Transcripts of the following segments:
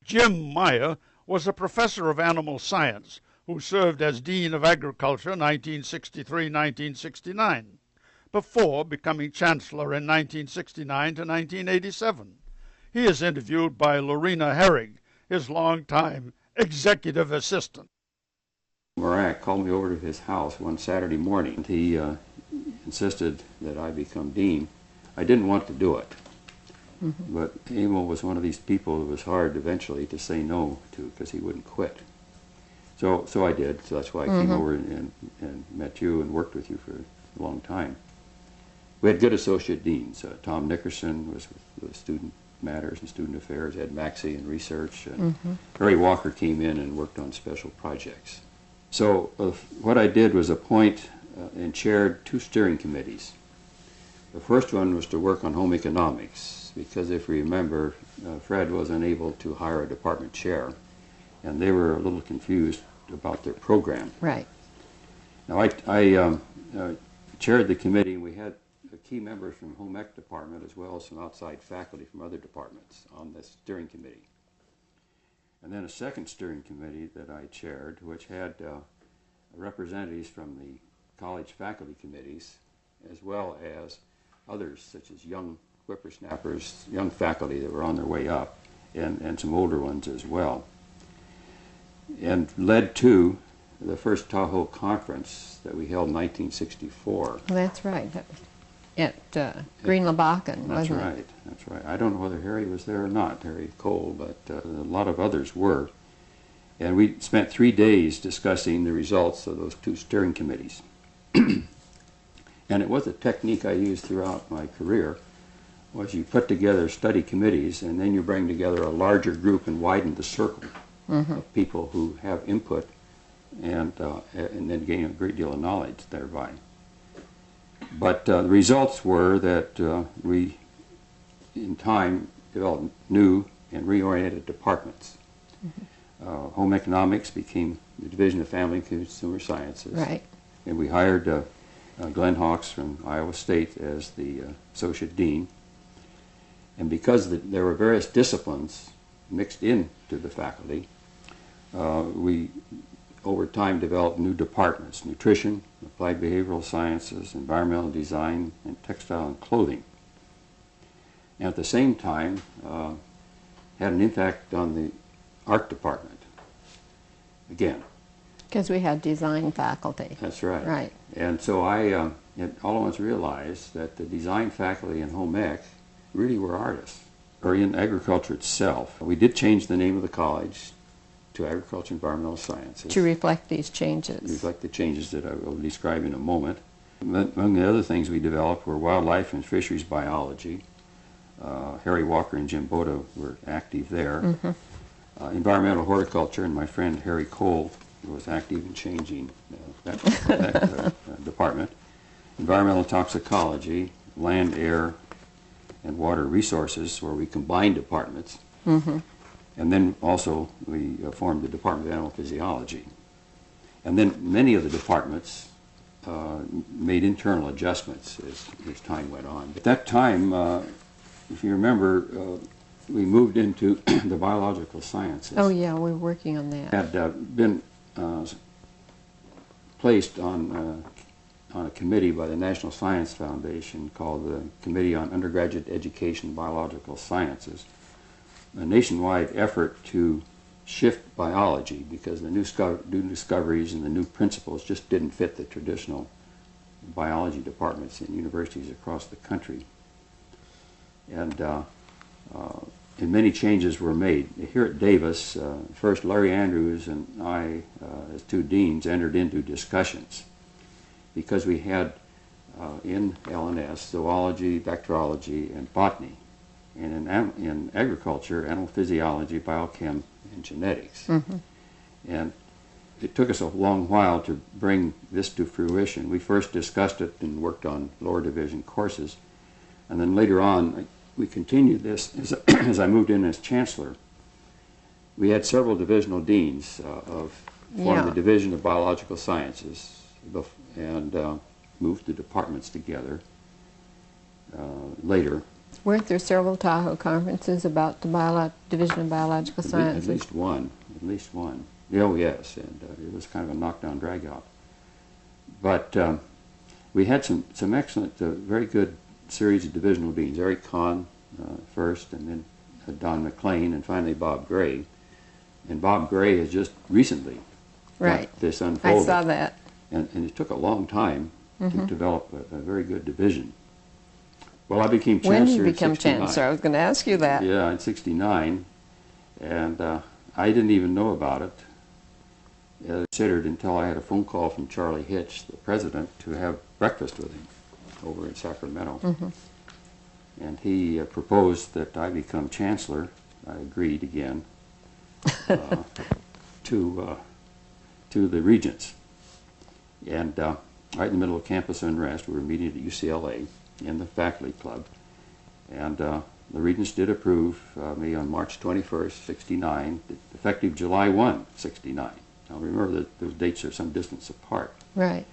Jim Meyer was a professor of animal science who served as Dean of Agriculture 1963-1969, before becoming Chancellor in 1969 to 1987. He is interviewed by Lorena Herrig, his longtime executive assistant. Morak called me over to his house one Saturday morning. He insisted that I become dean. I didn't want to do it, but Emil was one of these people who was hard eventually to say no to because he wouldn't quit. So I did. So that's why I came over and met you and worked with you for a long time. We had good associate deans. Tom Nickerson was with Student Matters and Student Affairs, Ed Maxey in Research, and Harry Walker came in and worked on special projects. So what I did was appoint and chaired two steering committees. The first one was to work on home economics, because if you remember, Fred was unable to hire a department chair, and they were a little confused about their program. Right. Now I chaired the committee, and we had key members from home ec department as well as some outside faculty from other departments on the steering committee. And then a second steering committee that I chaired, which had representatives from the college faculty committees, as well as others, such as young whippersnappers, young faculty that were on their way up, and some older ones as well. And led to the first Tahoe conference that we held in 1964. Well, that's right. At Green-Labakan, wasn't it? Right, that's right. I don't know whether Harry was there or not, Harry Cole, but a lot of others were. And we spent 3 days discussing the results of those two steering committees. And it was a technique I used throughout my career, was you put together study committees and then you bring together a larger group and widen the circle of people who have input and then gain a great deal of knowledge thereby. But the results were that we, in time, developed new and reoriented departments. Home economics became the Division of Family and Consumer Sciences. Right. And we hired Glenn Hawks from Iowa State as the associate dean. And because there were various disciplines mixed into the faculty, we over time developed new departments: nutrition, applied behavioral sciences, environmental design, and textile and clothing. And at the same time, had an impact on the art department. Again. Because we had design faculty. That's right. Right. And so I all at once realized that the design faculty in home ec really were artists, or in agriculture itself. We did change the name of the college to Agriculture and Environmental Sciences. To reflect these changes. Reflect the changes that I will describe in a moment. Among the other things we developed were wildlife and fisheries biology. Harry Walker and Jim Boda were active there. Environmental horticulture, and my friend Harry Cole was active in changing that department. Environmental toxicology, land, air, and water resources, where we combined departments. And then also we formed the Department of Animal Physiology. And then many of the departments made internal adjustments as time went on. At that time, if you remember, we moved into the biological sciences. Oh yeah, we were working on that. Had been placed on a committee by the National Science Foundation called the Committee on Undergraduate Education Biological Sciences, a nationwide effort to shift biology because the new discoveries and the new principles just didn't fit the traditional biology departments in universities across the country. And many changes were made. Here at Davis, first Larry Andrews and I, as two deans, entered into discussions because we had in LNS zoology, bacteriology, and botany. And in agriculture, animal physiology, biochem, and genetics. And it took us a long while to bring this to fruition. We first discussed it and worked on lower division courses. And then later on, we continued this as I moved in as Chancellor. We had several divisional deans formed the Division of Biological Sciences and moved the departments together later. Weren't there several Tahoe conferences about the Division of Biological Sciences? At least one. At least one. Oh, yes. And it was kind of a knockdown, drag-out. But we had some excellent, very good series of divisional deans. Eric Kahn first, and then Don McLean, and finally Bob Gray. And Bob Gray has just recently got this unfolded. I saw that. And it took a long time to develop a very good division. Well, I became Chancellor When did you become in 69. Chancellor? I was going to ask you that. Yeah, in 69. And I didn't even know about it. Considered until I had a phone call from Charlie Hitch, the president, to have breakfast with him over in Sacramento. And he proposed that I become Chancellor. I agreed again to the regents. And right in the middle of campus unrest, we were meeting at UCLA in the faculty club. And the regents did approve me on March 21st, 69, effective July 1, 69. Now remember that those dates are some distance apart. Right.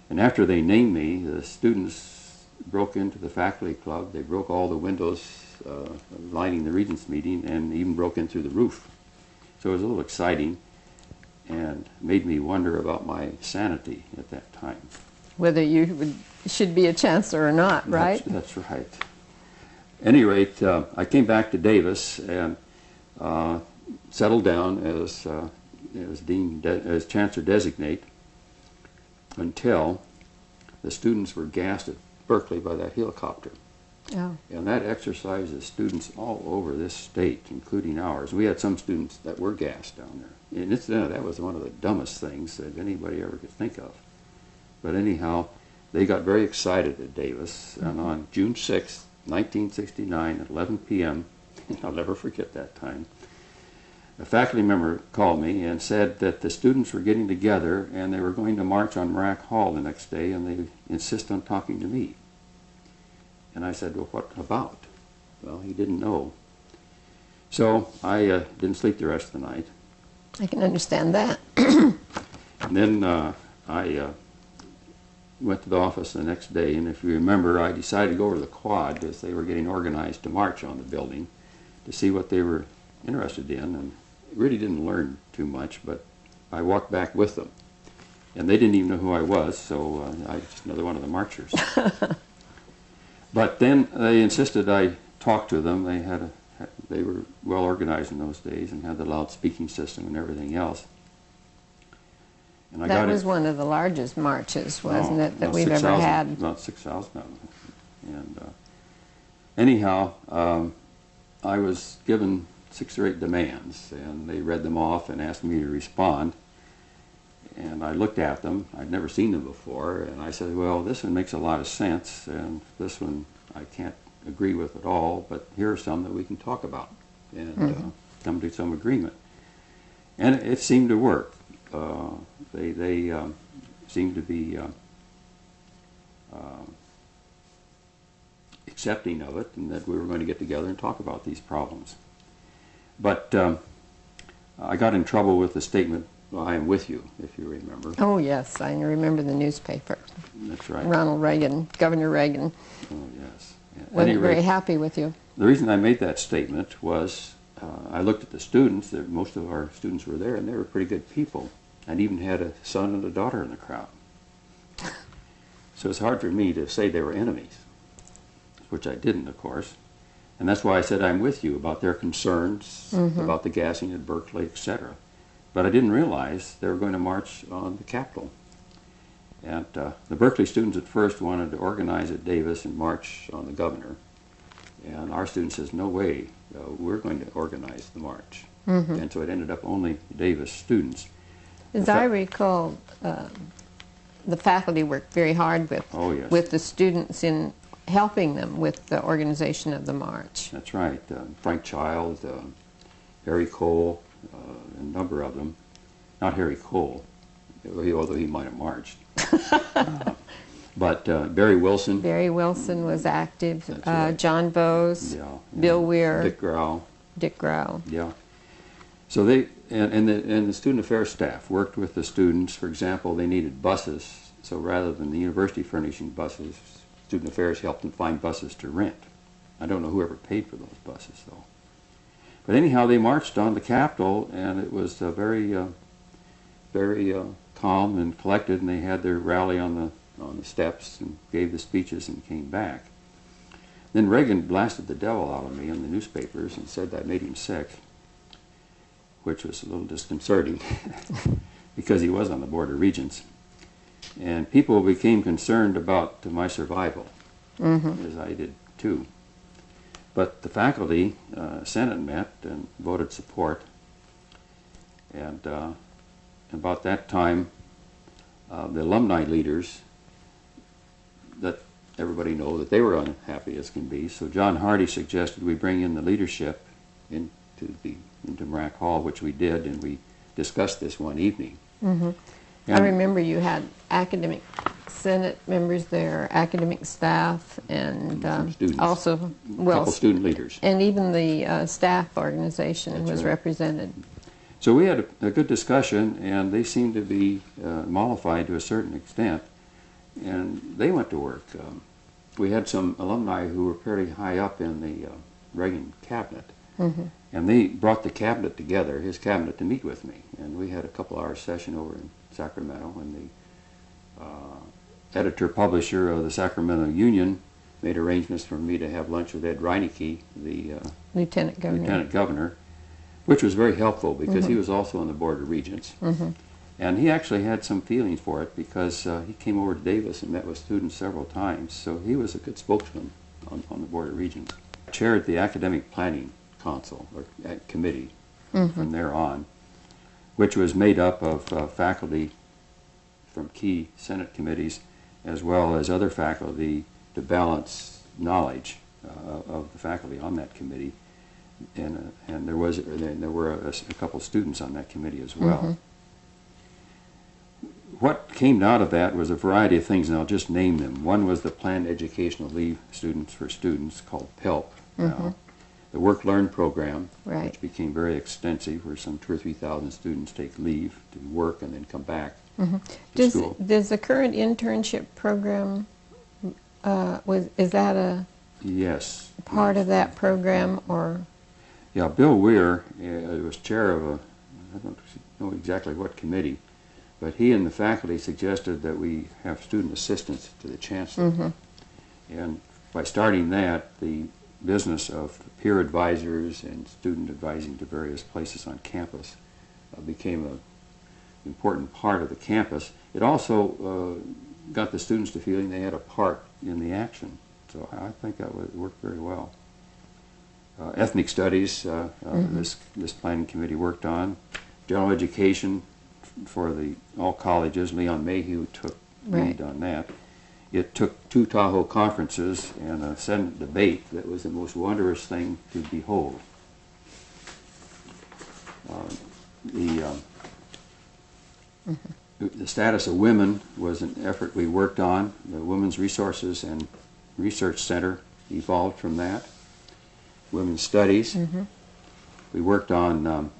And after they named me, the students broke into the faculty club. They broke all the windows lining the regents' meeting and even broke in through the roof. So it was a little exciting and made me wonder about my sanity at that time. Whether you should be a chancellor or not, right? That's right. At any rate, I came back to Davis and settled down as chancellor designate until the students were gassed at Berkeley by that helicopter. Oh. And that exercises students all over this state, including ours. We had some students that were gassed down there. And that was one of the dumbest things that anybody ever could think of. But anyhow, they got very excited at Davis. And on June 6, 1969, at 11 p.m., I'll never forget that time, a faculty member called me and said that the students were getting together and they were going to march on Marac Hall the next day, and they insist on talking to me. And I said, well, what about? Well, he didn't know. So I didn't sleep the rest of the night. I can understand that. And then I went to the office the next day, and if you remember, I decided to go over to the quad because they were getting organized to march on the building to see what they were interested in, and really didn't learn too much, but I walked back with them. And they didn't even know who I was, so I was just another one of the marchers. But then they insisted I talk to them. They were well organized in those days and had the loud speaking system and everything else. And that was one of the largest marches, wasn't it, that we've ever had? About 6,000 of them. And anyhow, I was given 6 or 8 demands, and they read them off and asked me to respond. And I looked at them. I'd never seen them before, and I said, well, this one makes a lot of sense, and this one I can't agree with at all, but here are some that we can talk about and come to some agreement. And it seemed to work. They seemed to be accepting of it, and that we were going to get together and talk about these problems. But I got in trouble with the statement, well, I am with you, if you remember. Oh, yes, I remember the newspaper. That's right. Ronald Reagan, Governor Reagan. Oh, yes. Wasn't very happy with you. The reason I made that statement was I looked at the students. Most of our students were there, and they were pretty good people. And even had a son and a daughter in the crowd. So it's hard for me to say they were enemies, which I didn't, of course. And that's why I said I'm with you about their concerns, about the gassing at Berkeley, etc. But I didn't realize they were going to march on the Capitol. And the Berkeley students at first wanted to organize at Davis and march on the governor. And our student says, no way, we're going to organize the march. And so it ended up only Davis students. As I recall, the faculty worked very hard with the students in helping them with the organization of the march. That's right. Frank Child, Harry Cole, a number of them. Not Harry Cole, although he might have marched. But Barry Wilson. Barry Wilson was active. Right. John Bowes, Bill Weir. Dick Grau. Yeah. So they and the student affairs staff worked with the students. For example, they needed buses. So rather than the university furnishing buses, student affairs helped them find buses to rent. I don't know whoever paid for those buses, though. But anyhow, they marched on the Capitol, and it was very calm and collected, and they had their rally on the steps and gave the speeches and came back. Then Reagan blasted the devil out of me in the newspapers and said that I made him sick, which was a little disconcerting because he was on the Board of Regents. And people became concerned about my survival, as I did too. But the faculty Senate met and voted support. And about that time, the alumni leaders that everybody know that they were unhappy as can be. So John Hardy suggested we bring in the leadership into Marac Hall, which we did, and we discussed this one evening. I remember you had academic Senate members there, academic staff, and also, well, a couple student leaders. And even the staff organization was represented. So we had a good discussion, and they seemed to be mollified to a certain extent, and they went to work. We had some alumni who were fairly high up in the Reagan cabinet, and they brought the cabinet together, his cabinet, to meet with me. And we had a couple-hour session over in Sacramento, and the editor-publisher of the Sacramento Union made arrangements for me to have lunch with Ed Reineke, the Lieutenant Governor, which was very helpful because he was also on the Board of Regents. And he actually had some feelings for it because he came over to Davis and met with students several times, so he was a good spokesman on the Board of Regents. Chaired the Academic Planning Council, or committee, from there on, which was made up of faculty from key Senate committees as well as other faculty to balance knowledge of the faculty on that committee. And there were a couple students on that committee as well. What came out of that was a variety of things, and I'll just name them. One was the Planned Educational Leave Students for Students, called PELP now. The Work-Learn program, which became very extensive, where some 2,000 or 3,000 students take leave to work and then come back to school. Does the current internship program, is that a part of that program, or? Yeah, Bill Weir was chair of I don't know exactly what committee, but he and the faculty suggested that we have student assistance to the Chancellor. And by starting that, the business of peer advisors and student advising to various places on campus became an important part of the campus. It also got the students to feeling they had a part in the action. So I think that worked very well. Ethnic studies, this planning committee worked on. General education for all colleges. Leon Mayhew took lead on that. It took 2 Tahoe conferences and a Senate debate that was the most wondrous thing to behold. The status of women was an effort we worked on. The Women's Resources and Research Center evolved from that. Women's Studies. We worked on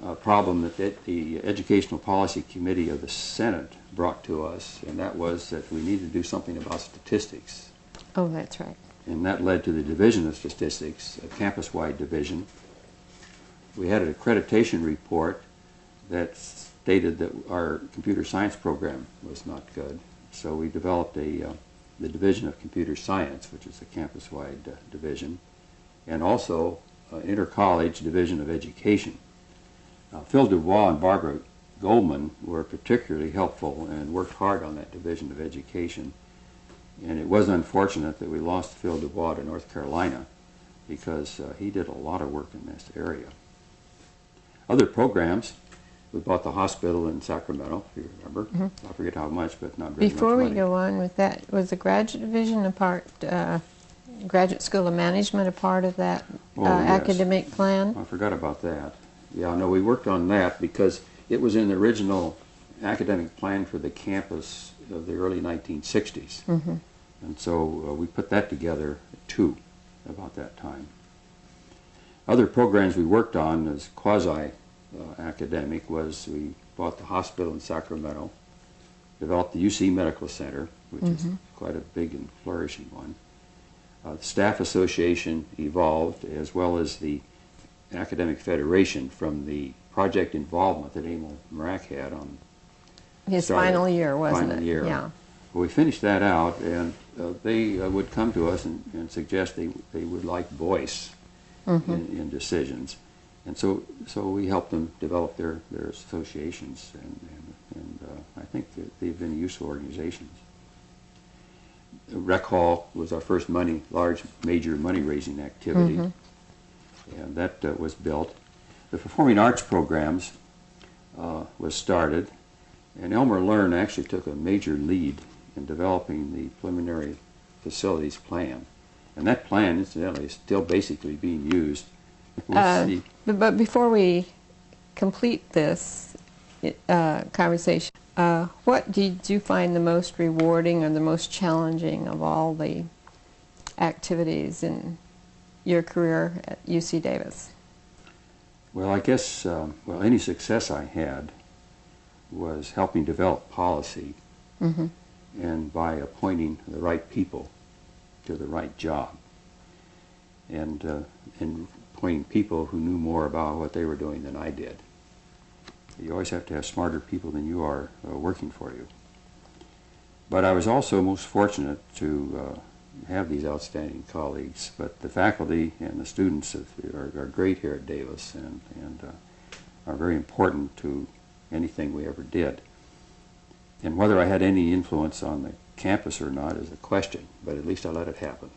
a problem that the Educational Policy Committee of the Senate brought to us, and that was that we needed to do something about statistics. Oh, that's right. And that led to the Division of Statistics, a campus-wide division. We had an accreditation report that stated that our computer science program was not good, so we developed the Division of Computer Science, which is a campus-wide division, and also Inter-College Division of Education. Phil Dubois and Barbara Goldman were particularly helpful and worked hard on that Division of Education. And it was unfortunate that we lost Phil Dubois to North Carolina because he did a lot of work in this area. Other programs, we bought the hospital in Sacramento, if you remember. I forget how much, but not very much Before we money. go on with that, was the graduate division a part, Graduate School of Management a part of that academic plan? I forgot about that. Yeah, no, we worked on that because it was in the original academic plan for the campus of the early 1960s. And so we put that together too, about that time. Other programs we worked on as quasi-academic was we bought the hospital in Sacramento, developed the UC Medical Center, which is quite a big and flourishing one. The Staff Association evolved, as well as the Academic Federation, from the project involvement that Emil Mrak had on his final year, wasn't it? Final year. Yeah. Well, we finished that out, and they would come to us and suggest they would like voice in decisions. And so we helped them develop their associations, and I think that they've been useful organizations. Rec Hall was our first large major money-raising activity, and that was built. The Performing Arts programs was started, and Elmer Learn actually took a major lead in developing the preliminary facilities plan. And that plan, incidentally, is still basically being used. But before we complete this conversation, what did you find the most rewarding or the most challenging of all the activities in your career at UC Davis? Well, I guess any success I had was helping develop policy, and by appointing the right people to the right job, and appointing people who knew more about what they were doing than I did. You always have to have smarter people than you are working for you. But I was also most fortunate to have these outstanding colleagues. But the faculty and the students are great here at Davis, and are very important to anything we ever did. And whether I had any influence on the campus or not is a question, but at least I let it happen.